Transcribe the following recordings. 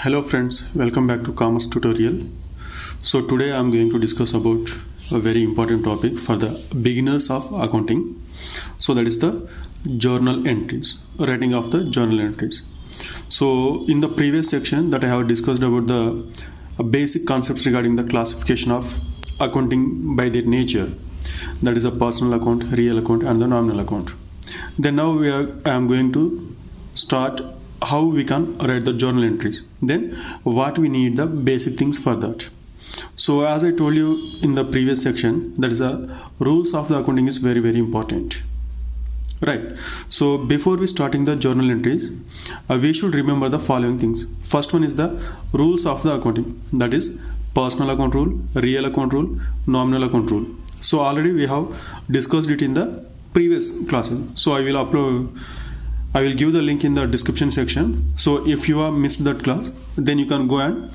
Hello friends, welcome back to Commerce tutorial. So today I am going to discuss about a very important topic for the beginners of accounting. So that is the journal entries, writing of the journal entries. So in the previous section that I have discussed about the basic concepts regarding the classification of accounting by their nature, that is a personal account, real account and the nominal account. Then now I am going to start how we can write the journal entries, then what we need the basic things for that. So as I told you in the previous section, that is a rules of the accounting is very important, right? So before we starting the journal entries, we should remember the following things. First one is the rules of the accounting, that is personal account rule, real account rule, nominal account rule. So already we have discussed it in the previous classes, so I will give the link in the description section. So if you have missed that class, then you can go and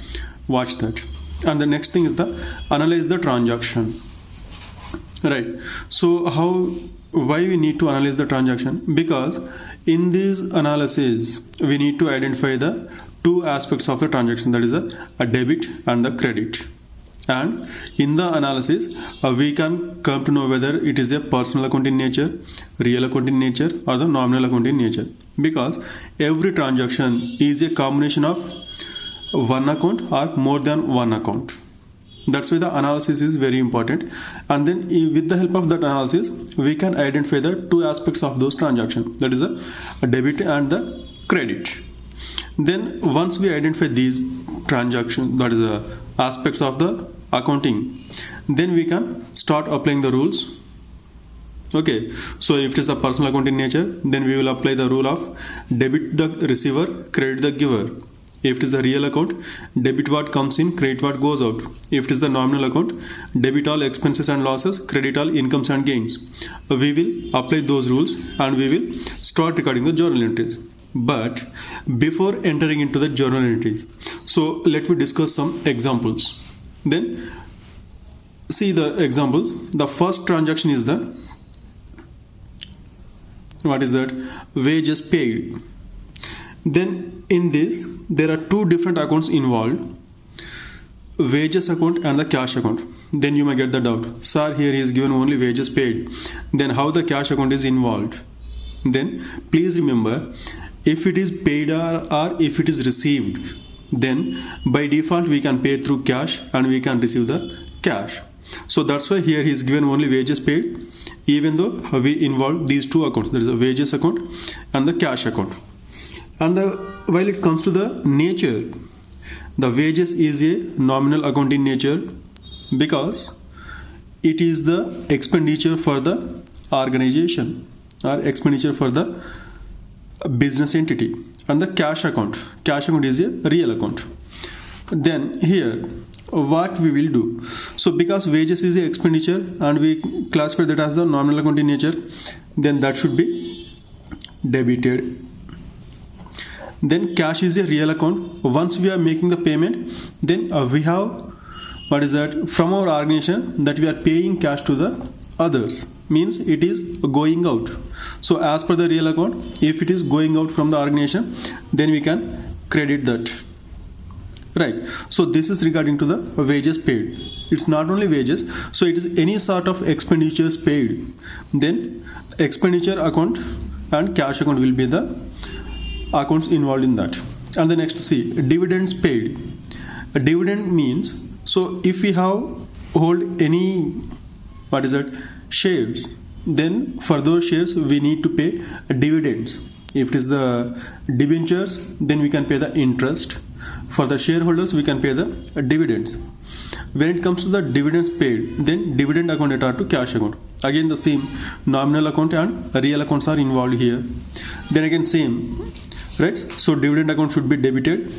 watch that. And the next thing is the analyze the transaction, right? So why we need to analyze the transaction? Because in this analysis we need to identify the two aspects of the transaction, that is a debit and the credit. And in the analysis we can come to know whether it is a personal account in nature, real account in nature or the nominal account in nature, because every transaction is a combination of one account or more than one account. That's why the analysis is very important. And then with the help of that analysis we can identify the two aspects of those transactions, that is a debit and the credit. Then once we identify these transactions, that is the aspects of the accounting, then we can start applying the rules. Okay, so if it is a personal account in nature, then we will apply the rule of debit the receiver, credit the giver. If it is a real account, debit what comes in, credit what goes out. If it is the nominal account, debit all expenses and losses, credit all incomes and gains. We will apply those rules and we will start recording the journal entries. But before entering into the journal entries, so let me discuss some examples. Then see the examples. The first transaction is the, what is that? Wages paid. Then in this there are two different accounts involved, wages account and the cash account. Then you may get the doubt, sir, here he is given only wages paid, then how the cash account is involved? Then please remember, if it is paid or if it is received, then by default we can pay through cash and we can receive the cash. So that's why here he is given only wages paid, even though we involve these two accounts, there is a wages account and the cash account. And while it comes to the nature, the wages is a nominal account in nature because it is the expenditure for the organization or expenditure for the business entity. And the cash account is a real account. Then here what we will do, so because wages is a expenditure and we classify that as the nominal account in nature, then that should be debited. Then cash is a real account. Once we are making the payment, then we have, what is that, from our organization that we are paying cash to the others, means it is going out. So as per the real account, if it is going out from the organization, then we can credit that, right? So this is regarding to the wages paid. It's not only wages, so it is any sort of expenditures paid, then expenditure account and cash account will be the accounts involved in that. And the next, see, dividends paid. A dividend means, so if we have hold any, what is that, shares, then for those shares we need to pay dividends. If it is the debentures, then we can pay the interest. For the shareholders we can pay the dividends. When it comes to the dividends paid, then dividend account attached to cash account. Again the same, nominal account and real accounts are involved here. Then again same, right? So dividend account should be debited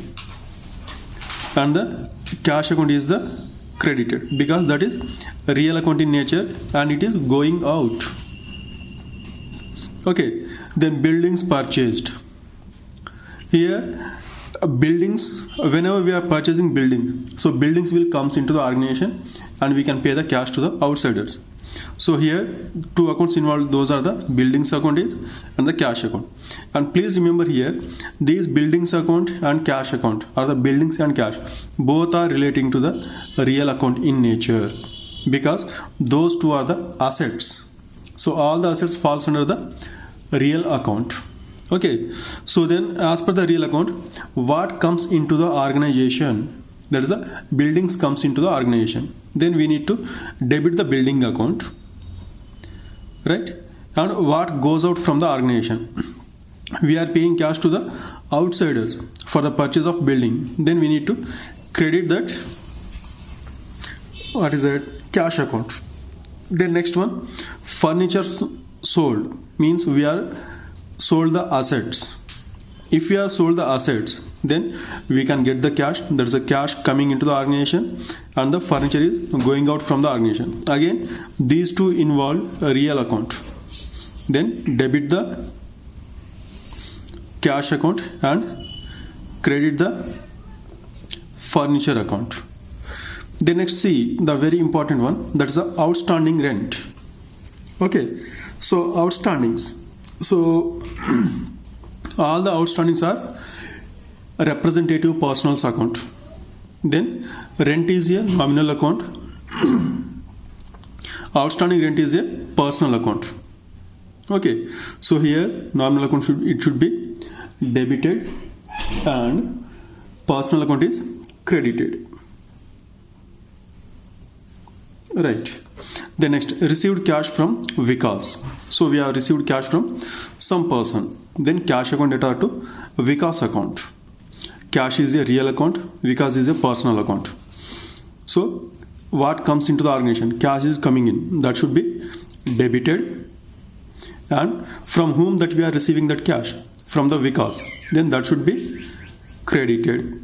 and the cash account is the credited, because that is a real account in nature and it is going out. Okay, then buildings purchased. Here buildings, whenever we are purchasing buildings, so buildings will comes into the organization and we can pay the cash to the outsiders. So here two accounts involved, those are the buildings account is and the cash account. And please remember here, these buildings account and cash account are the buildings and cash. Both are relating to the real account in nature because those two are the assets. So all the assets falls under the real account. Okay, so then as per the real account, what comes into the organization? That is the buildings comes into the organization. Then we need to debit the building account, right? And what goes out from the organization? We are paying cash to the outsiders for the purchase of building. Then we need to credit that, what is that, cash account. Then next one, furniture sold means we are sold the assets. If we have sold the assets, then we can get the cash. There is a cash coming into the organization and the furniture is going out from the organization. Again, these two involve a real account. Then debit the cash account and credit the furniture account. Then next see the very important one, that is the outstanding rent. Okay, so outstandings. So all the outstandings are representative personals account. Then rent is a nominal account. Outstanding rent is a personal account. Okay, so here nominal account should be debited and personal account is credited. Right. The next, received cash from Vikas. So we have received cash from some person. Then cash account data to Vikas account. Cash is a real account, Vikas is a personal account. So what comes into the organization? Cash is coming in, that should be debited. And from whom that we are receiving that cash? From the Vikas. Then that should be credited.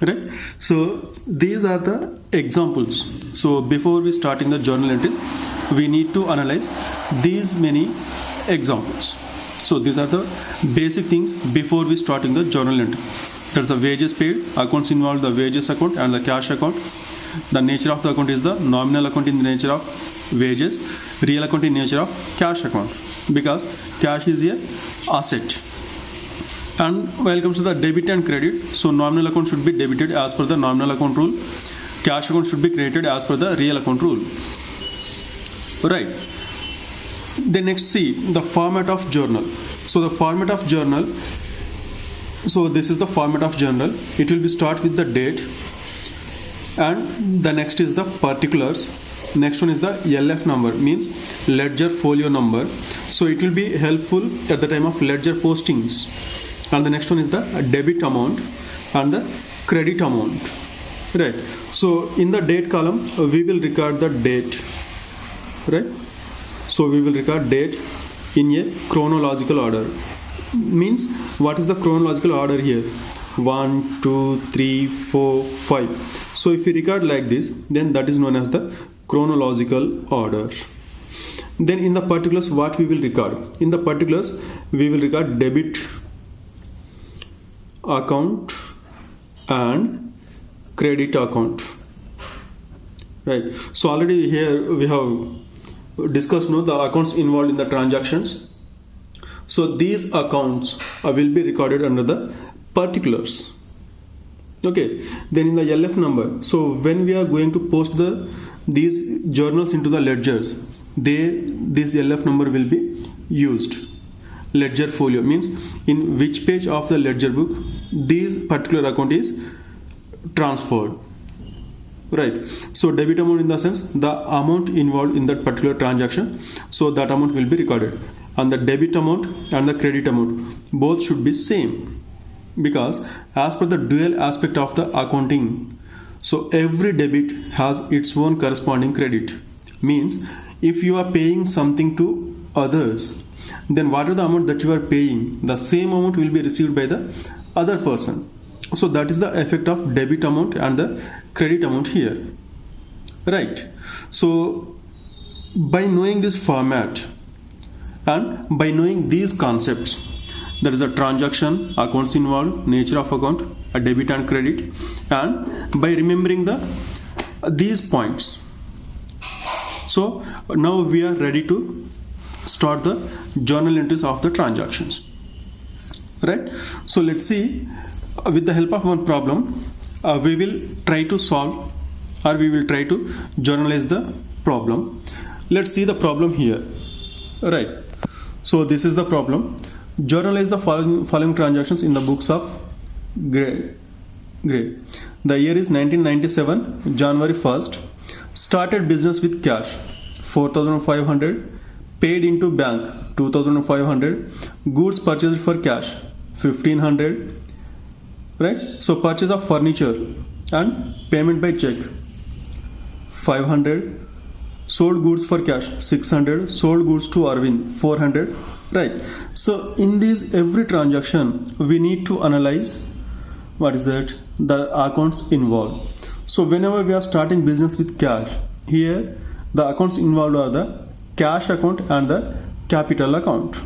Right? So these are the examples. So before we start in the journal entry, we need to analyze these many examples. So these are the basic things before we start in the journal entry. There's the wages paid, accounts involved, the wages account and the cash account. The nature of the account is the nominal account in the nature of wages, real account in nature of cash account, because cash is a asset. And when it comes to the debit and credit, so nominal account should be debited as per the nominal account rule. Cash account should be credited as per the real account rule. Right. Then next see the format of journal. So the format of journal. So this is the format of journal. It will be start with the date, and the next is the particulars. Next one is the LF number, means ledger folio number. So it will be helpful at the time of ledger postings. And the next one is the debit amount and the credit amount. Right. So in the date column, we will record the date. Right. So we will record date in a chronological order. Means what is the chronological order here? 1, 2, 3, 4, 5. So if we record like this, then that is known as the chronological order. Then in the particulars, what we will record? In the particulars, we will record debit account and credit account. Right. So already here we have discussed the accounts involved in the transactions. So these accounts will be recorded under the particulars. Okay. Then in the LF number, so when we are going to post these journals into the ledgers, this LF number will be used. Ledger folio means in which page of the ledger book this particular account is transferred. Right. So debit amount in the sense the amount involved in that particular transaction. So that amount will be recorded. And the debit amount and the credit amount both should be same, because as per the dual aspect of the accounting, so every debit has its own corresponding credit. Means if you are paying something to others, then whatever the amount that you are paying, the same amount will be received by the other person. So that is the effect of debit amount and the credit amount here. Right. So by knowing this format and by knowing these concepts, there is a transaction, accounts involved, nature of account, a debit and credit, and by remembering these points, So now we are ready to start the journal entries of the transactions, right? So let's see, with the help of one problem, we will try to solve, or we will try to journalize the problem. Let's see the problem here, right? So this is the problem. Journalize the following transactions in the books of Gray. The year is 1997, January 1st. Started business with cash 4,500, paid into bank 2,500, goods purchased for cash 1,500, right? So purchase of furniture and payment by check 500, sold goods for cash 600, sold goods to Arvind 400, right? So in this every transaction we need to analyze what is that, the accounts involved. So whenever we are starting business with cash, here the accounts involved are the cash account and the capital account.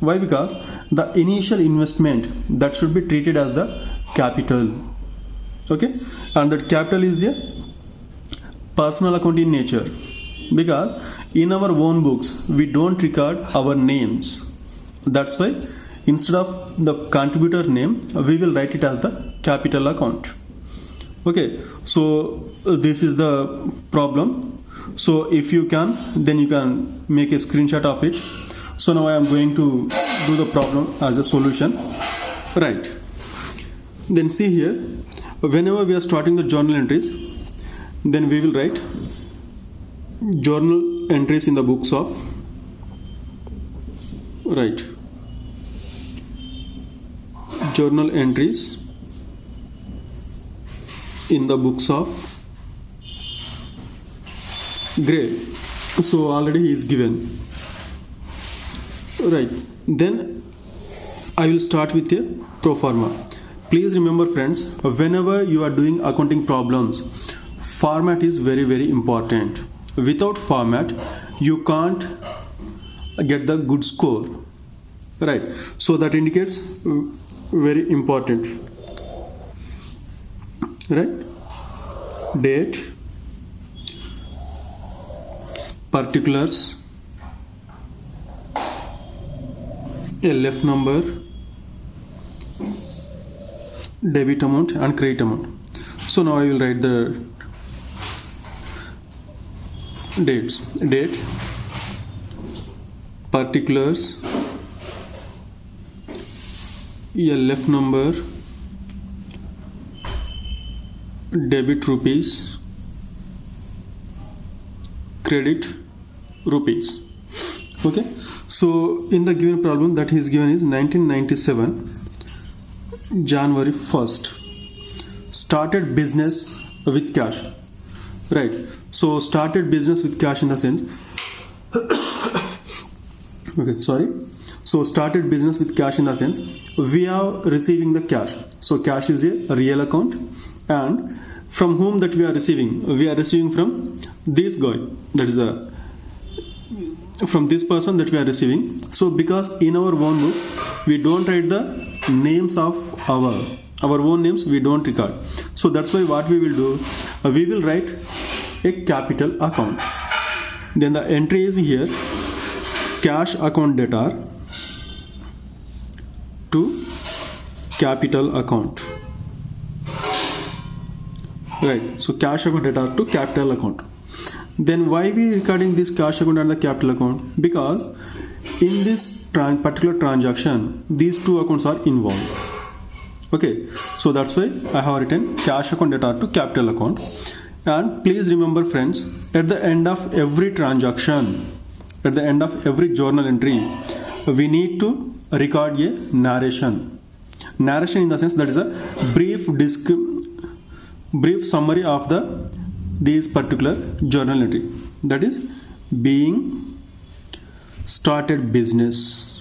Why? Because the initial investment that should be treated as the capital, okay, and that capital is a personal account in nature, because in our own books we don't record our names. That's why instead of the contributor name we will write it as the capital account. Okay, so this is the problem. So if you can, then you can make a screenshot of it. So now I am going to do the problem as a solution, right? Then see here, whenever we are starting the journal entries, then we will write journal entries in the books of, right, journal entries in the books of Gray. So already he is given, right? Then I will start with a pro forma. Please remember friends, whenever you are doing accounting problems, format is very, very important. Without format you can't get the good score, right? So that indicates very important, right? Date, particulars, LF number, debit amount and credit amount. So now I will write the dates. Date, particulars, LF number, debit rupees, credit rupees. Okay, so in the given problem that he is given is 1997 January 1st, started business with cash, right? So started business with cash in the sense okay, sorry. So started business with cash in the sense we are receiving the cash. So cash is a real account, and from whom that we are receiving? We are receiving from this guy, that is from this person that we are receiving. So because in our own book we don't write the names of our own names, we don't record. So that's why what we will do, we will write a capital account. Then the entry is here, cash account debtor to capital account, right? So cash account debtor to capital account. Then why we recording this cash account and the capital account? Because in this particular transaction these two accounts are involved. Okay, so that's why I have written cash account debtor to capital account. And please remember friends, at the end of every transaction, at the end of every journal entry, we need to record a narration. Narration in the sense that is a brief summary of this particular journal entry, that is being started business,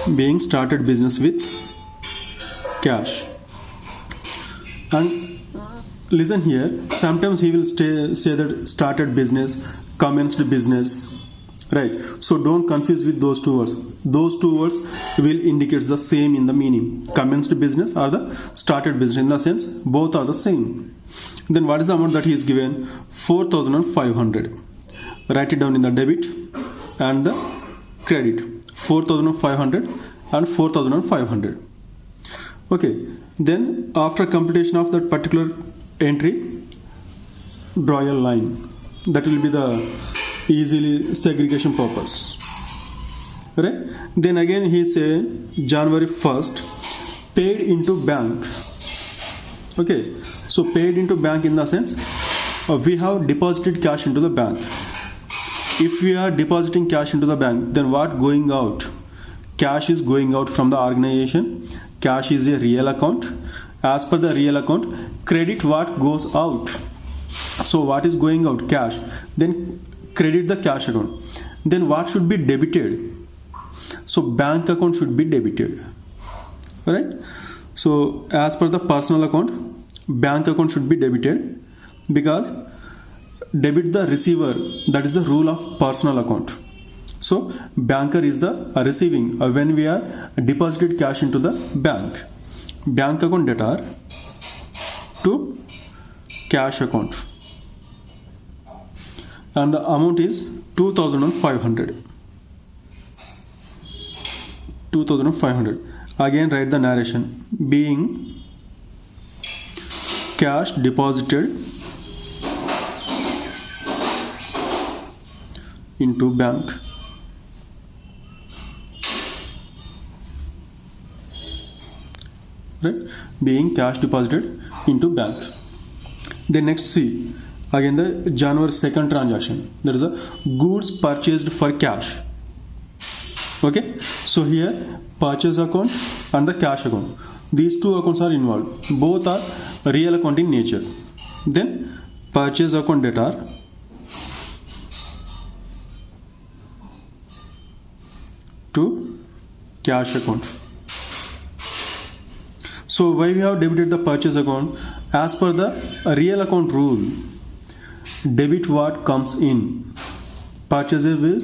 with cash. And listen here, sometimes he will say that started business, commenced business, right? So don't confuse with those two words. Those two words will indicate the same in the meaning. Commenced business or the started business, in the sense both are the same. Then what is the amount that he is given? 4,500. Write it down in the debit and the credit. 4,500 and 4,500. Okay, then after computation of that particular entry, draw a line. That will be the easily segregation purpose, right? Then again he said January 1st paid into bank. Okay, so paid into bank in the sense we have deposited cash into the bank. If we are depositing cash into the bank, then what going out? Cash is going out from the organization. Cash is a real account. As per the real account, credit what goes out. So what is going out? Cash. Then credit the cash account. Then what should be debited? So bank account should be debited, right? So as per the personal account, bank account should be debited, because debit the receiver. That is the rule of personal account. So banker is the receiving when we are deposited cash into the bank. Bank account debtor to cash account, and the amount is 2,500. 2,500. Again write the narration. Being cash deposited into bank. Right? Being cash deposited into bank. Then next see. Again the January 2nd transaction. That is a goods purchased for cash. Okay. So here purchase account and the cash account. These two accounts are involved. Both are real account in nature. Then purchase account debtor to cash account. So why we have debited the purchase account? As per the real account rule, debit what comes in, purchases will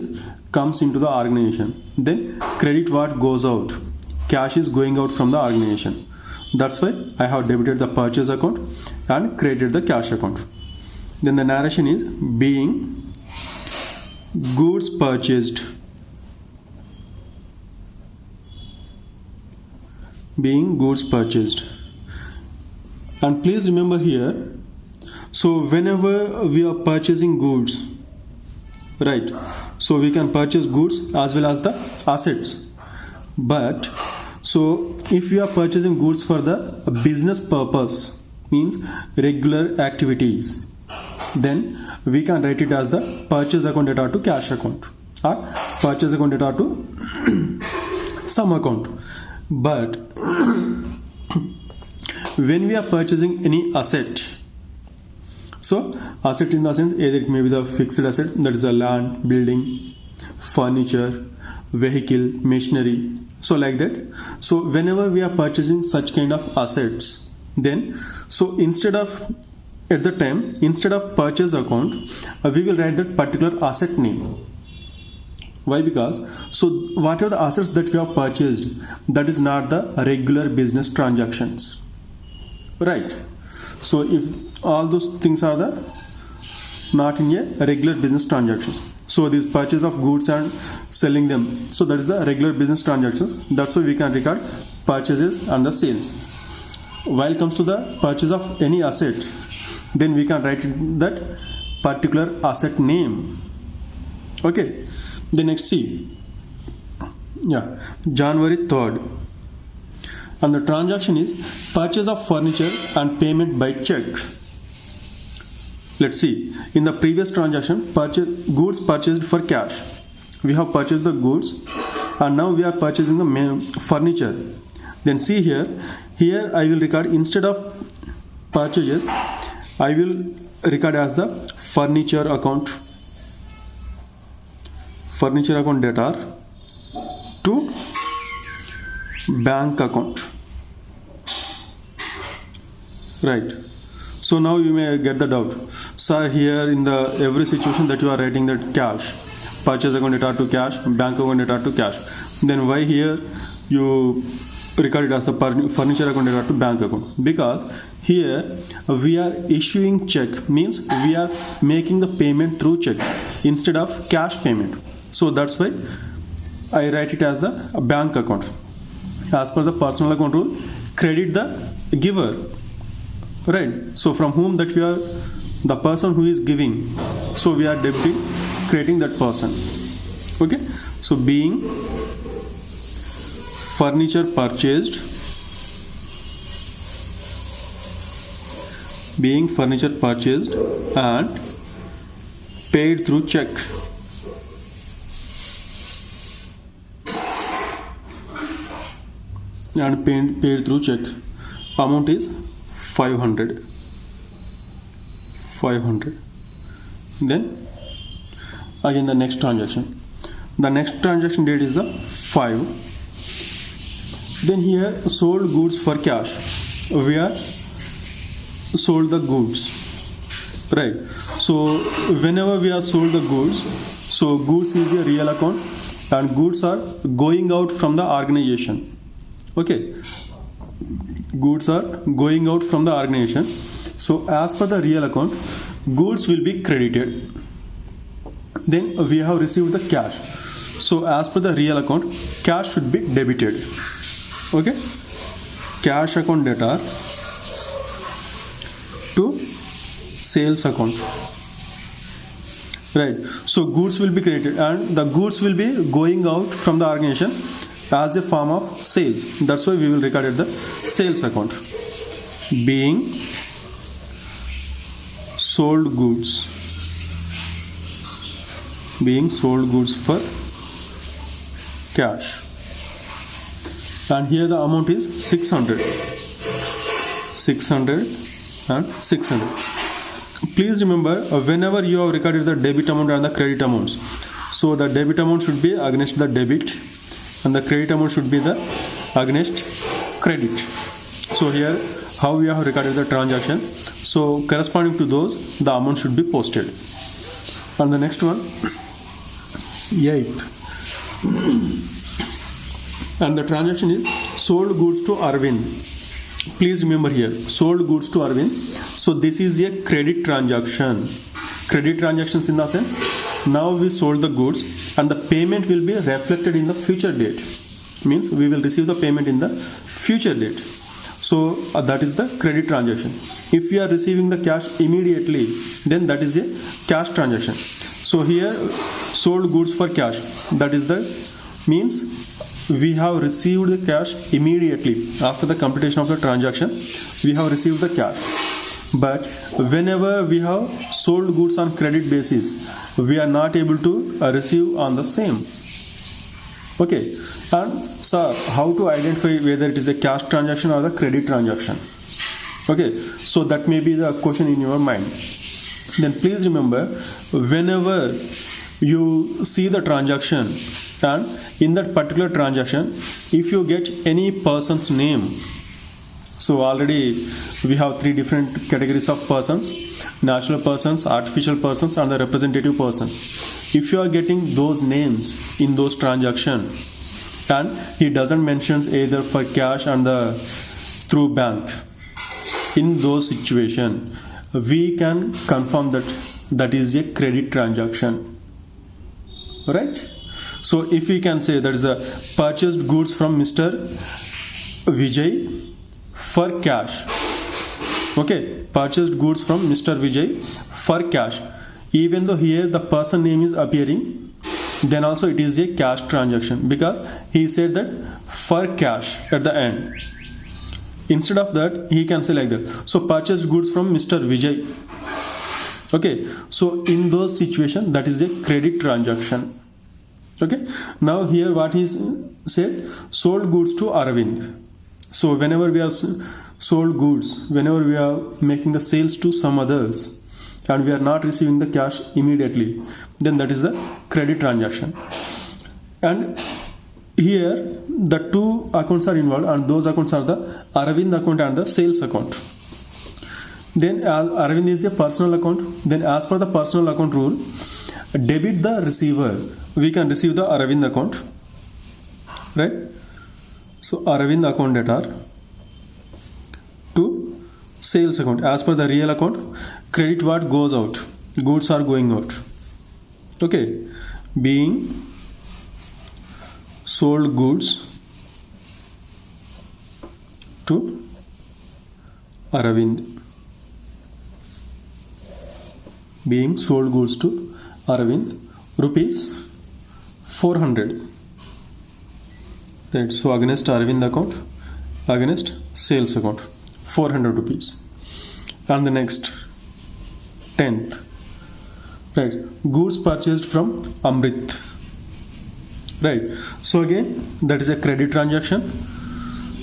comes into the organization. Then credit what goes out, cash is going out from the organization. That's why I have debited the purchase account and credited the cash account. Then the narration is being goods purchased. Being goods purchased. And please remember here, so whenever we are purchasing goods, right, so we can purchase goods as well as the assets. But so if we are purchasing goods for the business purpose, means regular activities, then we can write it as the purchase account debtor to cash account, or purchase account debtor to some account. But when we are purchasing any asset, so asset in the sense either it may be the fixed asset, that is a land, building, furniture, vehicle, machinery, so like that. So whenever we are purchasing such kind of assets, then so instead of purchase account, we will write that particular asset name. Why? Because so whatever the assets that we have purchased, that is not the regular business transactions, right? So if all those things are the not in a regular business transactions, so this purchase of goods and selling them, so that is the regular business transactions. That's why we can record purchases and the sales. While comes to the purchase of any asset, then we can write that particular asset name. Okay. The next see, January 3rd, and the transaction is purchase of furniture and payment by check. Let's see, in the previous transaction, goods purchased for cash. We have purchased the goods and now we are purchasing the furniture. Then see here I will record, instead of purchases, I will record as the furniture account debtor to bank account, right? So now you may get the doubt, sir, here in the every situation that you are writing that cash, purchase account data to cash, bank account data to cash. Then why here you record it as the furniture account data to bank account? Because here we are issuing check, means we are making the payment through check instead of cash payment. So that's why I write it as the bank account. As per the personal account rule, credit the giver, right? So from whom that we are, the person who is giving, so we are debiting, creating that person. Okay, so being furniture purchased, and paid through check. And paid through check. Amount is 500. Then again the next transaction. The next transaction date is the 5. Then here sold goods for cash. We are sold the goods, right? So whenever we are sold the goods, so goods is a real account and goods are going out from the organization. Okay, goods are going out from the organization. So as per the real account, goods will be credited. Then we have received the cash. So as per the real account, cash should be debited. Okay, cash account data to sales account, right? So goods will be credited and the goods will be going out from the organization as a form of sales. That's why we will record it the sales account. Being sold goods, for cash, and here the amount is 600 and 600. Please remember, whenever you have recorded the debit amount and the credit amounts, so the debit amount should be against the debit and the credit amount should be the against credit. So here how we have recorded the transaction, so corresponding to those the amount should be posted. And the next one, 8th, and the transaction is sold goods to Arvind. Please remember here, sold goods to Arvind. So this is a credit transaction. Credit transactions in the sense, now we sold the goods and the payment will be reflected in the future date. Means we will receive the payment in the future date. So that is the credit transaction. If we are receiving the cash immediately, then that is a cash transaction. So here sold goods for cash, that is the means we have received the cash immediately after the completion of the transaction. We have received the cash. But whenever we have sold goods on credit basis, we are not able to receive on the same. Okay, and sir, how to identify whether it is a cash transaction or the credit transaction? Okay, so that may be the question in your mind. Then please remember, whenever you see the transaction and in that particular transaction, if you get any person's name, so already we have 3 different categories of persons: natural persons, artificial persons, and the representative persons. If you are getting those names in those transactions and he doesn't mention either for cash and the through bank, in those situations we can confirm that is a credit transaction, right? So if we can say that is a purchased goods from Mr. Vijay for cash. Okay, purchased goods from Mr. Vijay for cash. Even though here the person name is appearing, then also it is a cash transaction because he said that for cash at the end. Instead of that, he can say like that. So purchased goods from Mr. Vijay. Okay, so in those situations, that is a credit transaction. Okay, now here what he said, sold goods to Arvind. So whenever we are sold goods, whenever we are making the sales to some others and we are not receiving the cash immediately, then that is the credit transaction. And here the 2 accounts are involved, and those accounts are the Arvind account and the sales account. Then Arvind is a personal account. Then as per the personal account rule, debit the receiver, we can receive the Aravind account, right? So Aravind account debtor to sales account. As per the real account, credit what goes out, goods are going out. Okay, being sold goods to Aravind. Being sold goods to Aravind, rupees 400. Right, so against Aravind account, against sales account, 400 rupees. And the next 10th, right, goods purchased from Amrit. Right, so again that is a credit transaction.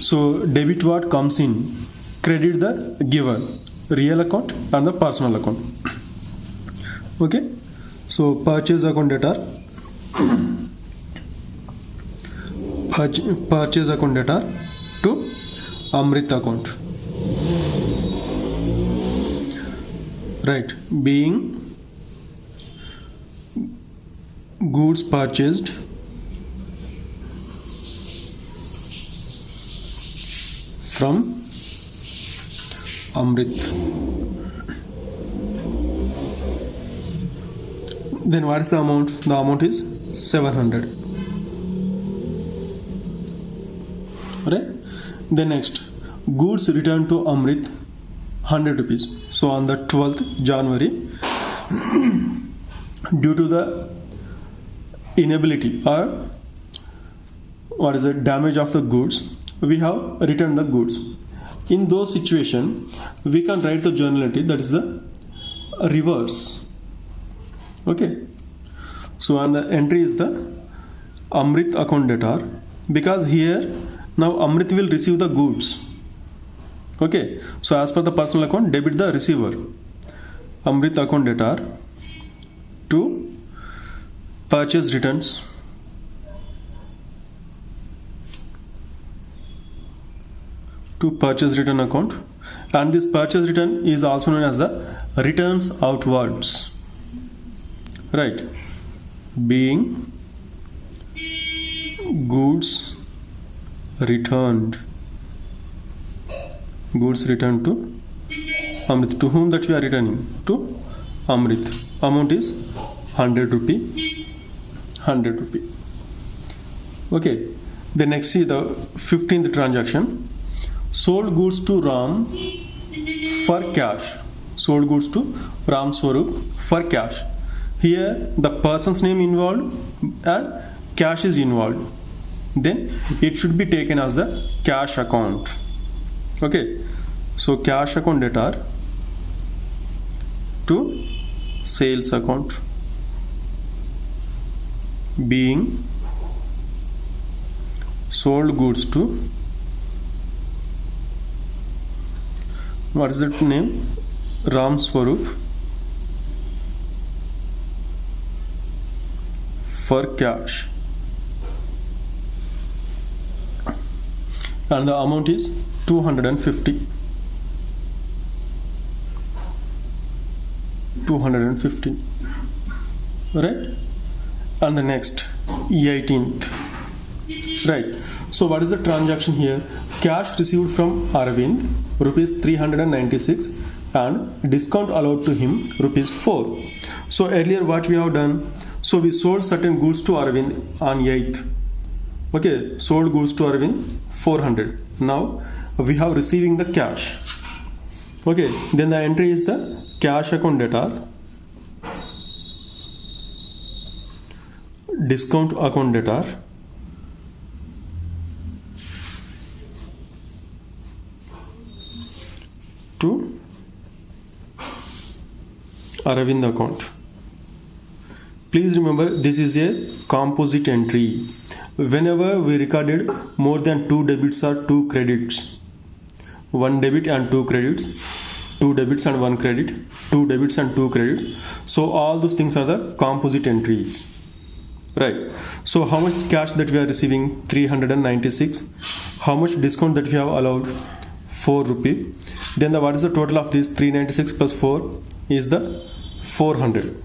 So debit what comes in, credit the giver, real account and the personal account. Okay, so purchase account debtor, purchase account debtor to Amrit account. Right, being goods purchased from Amrit. Then what is the amount? The amount is 700. Right? Then next, goods returned to Amrit, 100 rupees. So on the 12th January, due to the inability or what is the damage of the goods, we have returned the goods. In those situations, we can write the journal entry, that is the reverse. Okay, so and the entry is the Amrit account debtor, because here now Amrit will receive the goods. Okay, so as per the personal account, debit the receiver, Amrit account debtor to purchase returns, to purchase return account, and this purchase return is also known as the returns outwards. Right, being goods returned to Amrit. To whom that we are returning? To Amrit. Amount is 100 rupee. 100 rupee. Okay, then next see the 15th transaction. Sold goods to Ram for cash. Sold goods to Ram Swarup for cash. Here the person's name involved and cash is involved. Then it should be taken as the cash account. Okay, so cash account debtor to sales account, being sold goods to, what is that name? Ram Swarup for cash, and the amount is 250. 250. Right, and the next 18th. Right, so what is the transaction here? Cash received from Aravind, rupees 396, and discount allowed to him, rupees 4. So earlier what we have done, so we sold certain goods to Aravind on 8th. Okay, sold goods to Aravind 400. Now we have receiving the cash. Okay, then the entry is the cash account debtor, discount account debtor to Aravind account. Please remember, this is a composite entry. Whenever we recorded more than 2 debits or 2 credits, 1 debit and 2 credits, 2 debits and 1 credit, 2 debits and 2 credits, so all those things are the composite entries. Right, so how much cash that we are receiving? 396. How much discount that we have allowed? 4 rupee. Then what is the total of this? 396 plus 4 is the 400.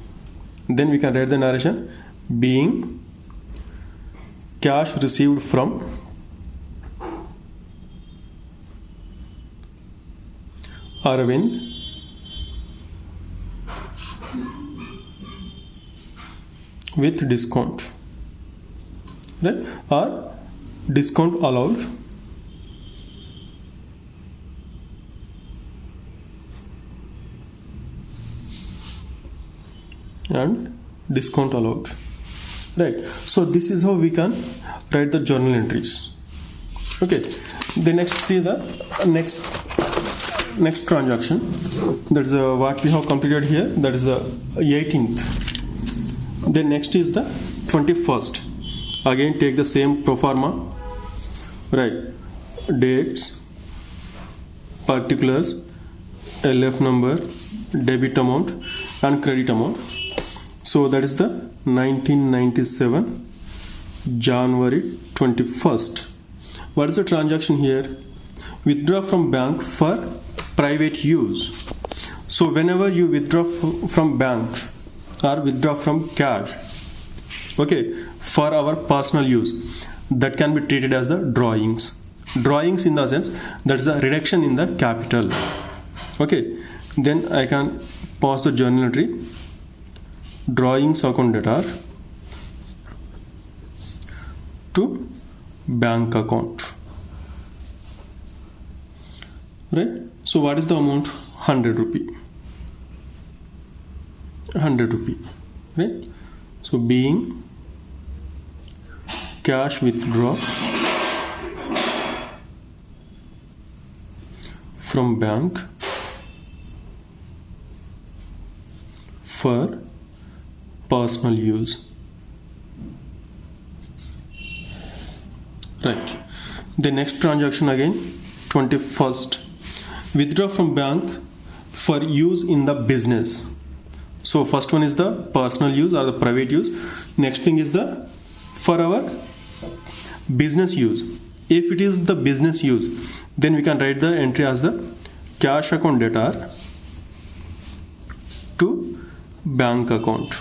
Then we can write the narration being cash received from Arvind with discount, right? Or discount allowed and discount allowed, right? So this is how we can write the journal entries. Okay, the next, see the next transaction, that is what we have completed here, that is the 18th. Then next is the 21st. Again take the same pro forma, right? Dates, particulars, LF number, debit amount and credit amount. So that is the 1997 January 21st. What is the transaction here? Withdraw from bank for private use. So whenever you withdraw from bank or withdraw from cash, okay, for our personal use, that can be treated as the drawings. Drawings in the sense that is a reduction in the capital. Okay, then I can pause the journal entry. Drawings account debtor to bank account, right? So what is the amount? 100 rupee. 100 rupee, right? So being cash withdraw from bank for personal use, right? The next transaction again, 21st, withdraw from bank for use in the business. So first one is the personal use or the private use. Next thing is the for our business use. If it is the business use, then we can write the entry as the cash account debtor to bank account.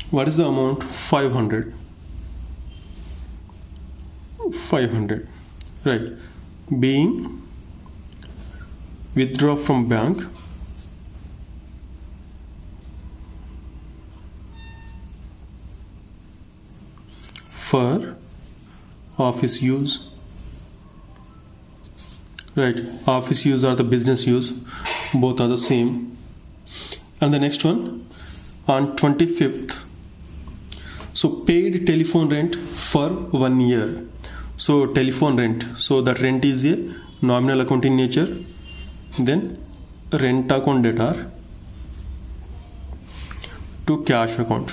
What is the amount? 500. 500, right? Being withdraw from bank for office use, right? Office use or the business use, both are the same. And the next one, on 25th, so paid telephone rent for 1 year. So telephone rent, so that rent is a nominal account in nature. Then rent account debtor to cash account,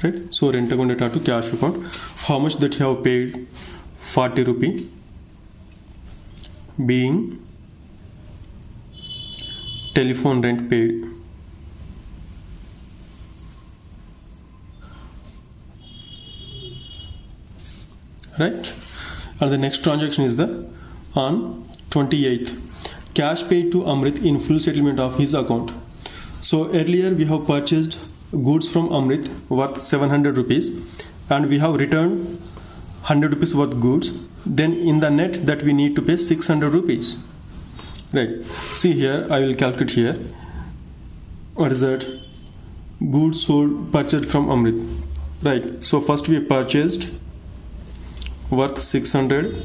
right? So rent account debtor to cash account. How much that you have paid? 40 rupee. Being telephone rent paid, right? And the next transaction is the on 28th, cash paid to Amrit in full settlement of his account. So earlier we have purchased goods from Amrit worth 700 rupees and we have returned 100 rupees worth goods. Then in the net that we need to pay 600 rupees, right? See here, I will calculate here. What is that? Goods sold purchased from Amrit, right? So first we purchased worth 700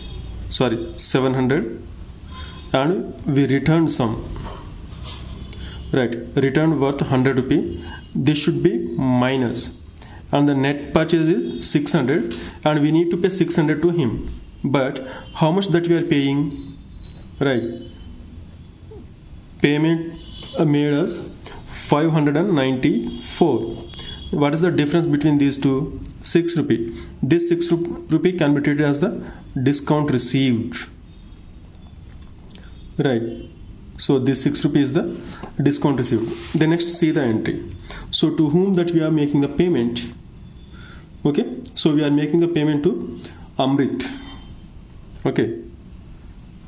and we returned some, right? Returned worth 100 rupee. This should be minus, and the net purchase is 600 and we need to pay 600 to him. But how much that we are paying, right? Payment made us 594. What is the difference between these two? 6 rupee. This 6 rupee can be treated as the discount received, right? So this 6 rupee is the discount received. The next, see the entry. So to whom that we are making the payment? Okay, so we are making the payment to Amrit. Okay,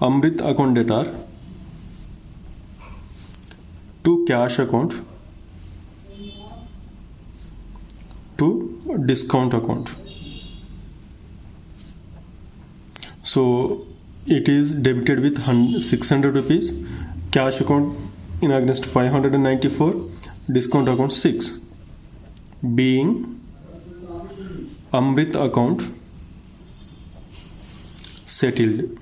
Amrit account debtor to cash account to discount account. So it is debited with 600 rupees, cash account in against 594, discount account 6, being Amrit account settled.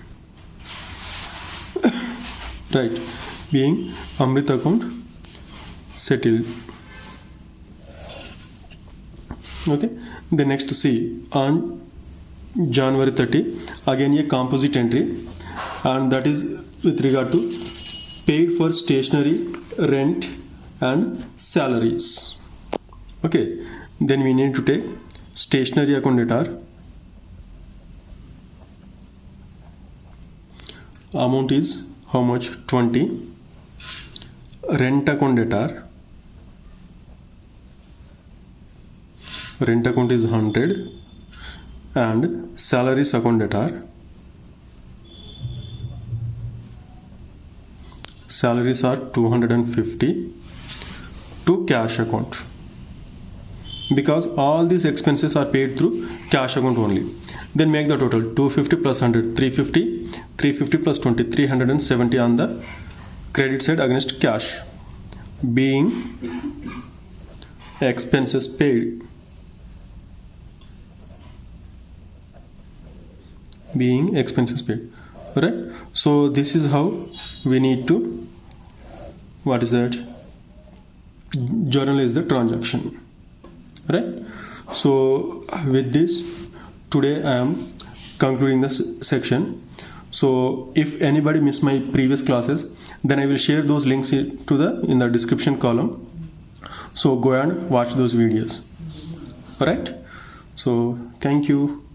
Right, being Amrit account settled. Okay, the next C, on January 30, again a composite entry, and that is with regard to paid for stationery, rent and salaries. Okay, then we need to take stationery account debtor. Amount is how much? 20. Rent account debtor. Rent account is 100. And salaries account debtor. Salaries are 250 to cash account. Because all these expenses are paid through cash account only. Then make the total 250 plus 100, 350, 350 plus 20, 370 on the credit side against cash, being expenses paid. Being expenses paid. Right? So this is how we need to, what is that? Journalize the transaction. Right? So with this, today I am concluding this section. So if anybody missed my previous classes, then I will share those links in the description column. So go and watch those videos. Alright? So thank you.